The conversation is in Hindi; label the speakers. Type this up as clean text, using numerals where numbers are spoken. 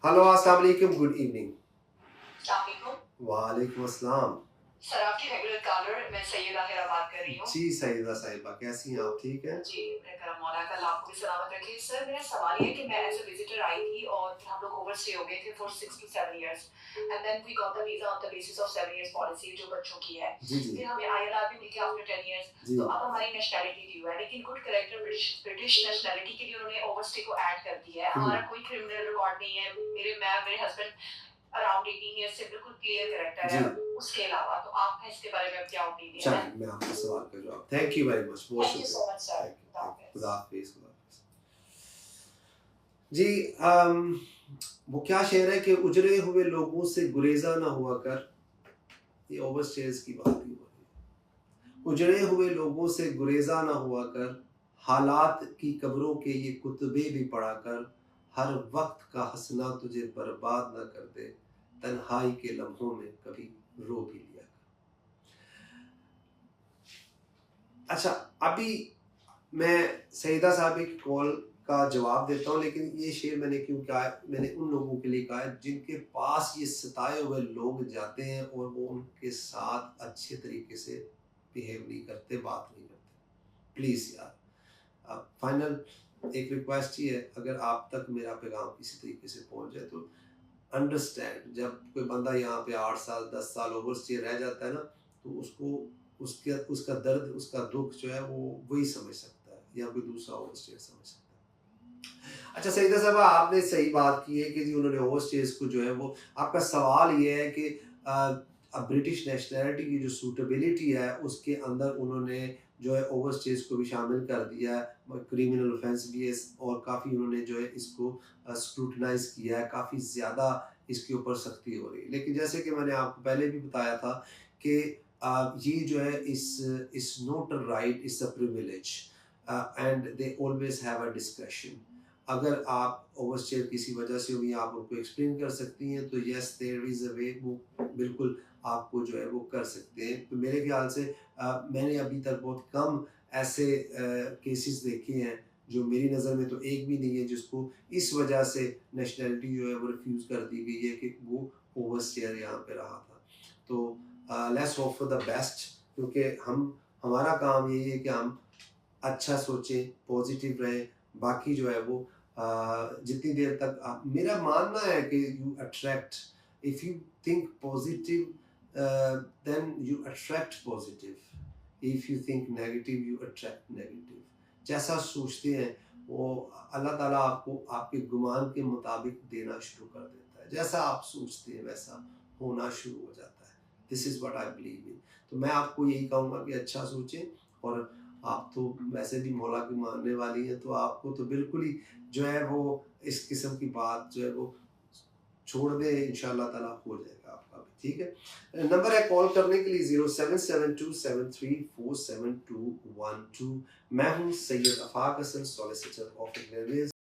Speaker 1: हेलो, अस्सलाम वालेकुम, गुड इवनिंग।
Speaker 2: अस्सलाम
Speaker 1: वालेकुम अस्सलाम।
Speaker 2: सर, आपकी रेगुलर कॉलर मैं सैयदा हिरा बात कर रही हूँ।
Speaker 1: जी, सईदा साहिबा कैसी हैं आप? ठीक हैं?
Speaker 2: जी, मैं करम मौला का अल्लाह आपको भी सलामत रखे। सर, मेरा सवाल ये है कि मैं एज़ अ विज़िटर आई थी और फिर हम लोग ओवरस्टे हो गए थे for 6 to 7 years and then we got the visa on the basis of 7 years policy जो बच्चों की है।
Speaker 1: जी, जी।
Speaker 2: फिर हमें आईएलआर भी मिल गया आफ्टर 10 इयर्स,
Speaker 1: जी।
Speaker 2: तो अब हमारी नेशनैलिटी ड्यू है, लेकिन गुड कैरेक्टर ब्रिटिश नेशनैलिटी के लिए उन्होंने ओवरस्टे को ऐड कर दिया है।
Speaker 1: हुँ।
Speaker 2: हमारा कोई क्रिमिनल रिकॉर्ड नहीं है। मेरे हस्बैंड अराउंड 18 ईयर्स से बिल्कुल क्लियर कैरेक्टर
Speaker 1: जी।
Speaker 2: है। उसके अलावा तो आपका इसके बारे में क्या ओपिनियन है?
Speaker 1: चलिए, मैं आपके सवाल का जवाब थैंक यू वेरी मच, बहुत
Speaker 2: थैंक यू
Speaker 1: शुक्रिया।
Speaker 2: So much sir.
Speaker 1: Thank you,
Speaker 2: खुदा
Speaker 1: थैंक यू।
Speaker 2: हाफ़िज़।
Speaker 1: खुदा हाफ़िज़, खुदा हाफ़िज़। जी, वो क्या शेर है कि उजड़े हुए लोगों से गुरेज़ा ना हुआ कर, ये ओवरस्टेयर्स की बात ही हो रही है। उजड़े हुए लोगों से गुरेज़ा ना हुआ कर, हालात की कब्रों के ये कुतबे भी पढ़ा कर, हर वक़्त का हँसना तुझे बर्बाद ना कर दे, तन्हाई के लम्हों में कभी रो भी लिया कर। अच्छा, अभी मैं सईदा साहब की कॉल का जवाब देता हूँ, लेकिन ये शेर मैंने क्यों कहा है, मैंने उन लोगों के लिए कहा है जिनके पास ये सताए हुए लोग जाते हैं और वो उनके साथ अच्छे तरीके से बिहेव नहीं करते, बात नहीं करते। प्लीज़ यार, अब फाइनल एक रिक्वेस्ट ही है, अगर आप तक मेरा पैगाम किसी तरीके से पहुँच जाए तो अंडरस्टैंड, जब कोई बंदा यहाँ पे 8 साल 10 साल ओवरस्टे रह जाता है ना, तो उसको उसके उसका दर्द, उसका दुःख जो है वो वही समझ सकता है या कोई दूसरा ओवरस्टेयर समझ सकता है। अच्छा सईदा साहबा, आपने सही बात की है कि जी उन्होंने ओवरस्टेयर्स को जो है वो, आपका सवाल ये है कि अब ब्रिटिश नेशनैलिटी की जो सूटेबिलिटी है उसके अंदर उन्होंने जो है ओवरस्टेज को भी शामिल कर दिया है, क्रिमिनल ऑफेंस भी है और काफ़ी उन्होंने जो है इसको स्क्रूटनाइज किया है, काफ़ी ज़्यादा इसके ऊपर सख्ती हो रही है। लेकिन जैसे कि मैंने आपको पहले भी बताया था कि ये जो है इस not a right, it's a privilege and they always have a discretion. अगर आप ओवरस्टेयर किसी वजह से हुई, आप उनको एक्सप्लेन कर सकती हैं, तो यस देयर इज़ अ वे, वो बिल्कुल आपको जो है वो कर सकते हैं। तो मेरे ख्याल से मैंने अभी तक बहुत कम ऐसे केसेस देखे हैं, जो मेरी नज़र में तो एक भी नहीं है जिसको इस वजह से नेशनैलिटी जो है वो रिफ्यूज़ कर दी गई है कि वो ओवरस्टेयर यहाँ पे रहा था। तो let's hope for the best, क्योंकि हमारा काम यही है कि हम अच्छा सोचें, पॉजिटिव रहें, बाकी जो है वो जितनी देर तक आप, मेरा मानना है कि you attract, if you think positive then you attract positive, if you think negative you attract negative. जैसा सोचते हैं वो अल्लाह ताला आपको आपके गुमान के मुताबिक देना शुरू कर देता है, जैसा आप सोचते हैं वैसा होना शुरू हो जाता है। This is what I believe in. तो मैं आपको यही कहूँगा कि अच्छा सोचें, और आप तो वैसे भी मौला की मानने वाली हैं, तो आपको तो बिल्कुल ही जो है वो इस किस्म की बात जो है वो छोड़ दें, इंशाअल्लाह ताला हो जाएगा आपका भी, ठीक है। नंबर है कॉल करने के लिए 0772734712। मैं हूँ Syed Afaq Hasan, solicitor of railways.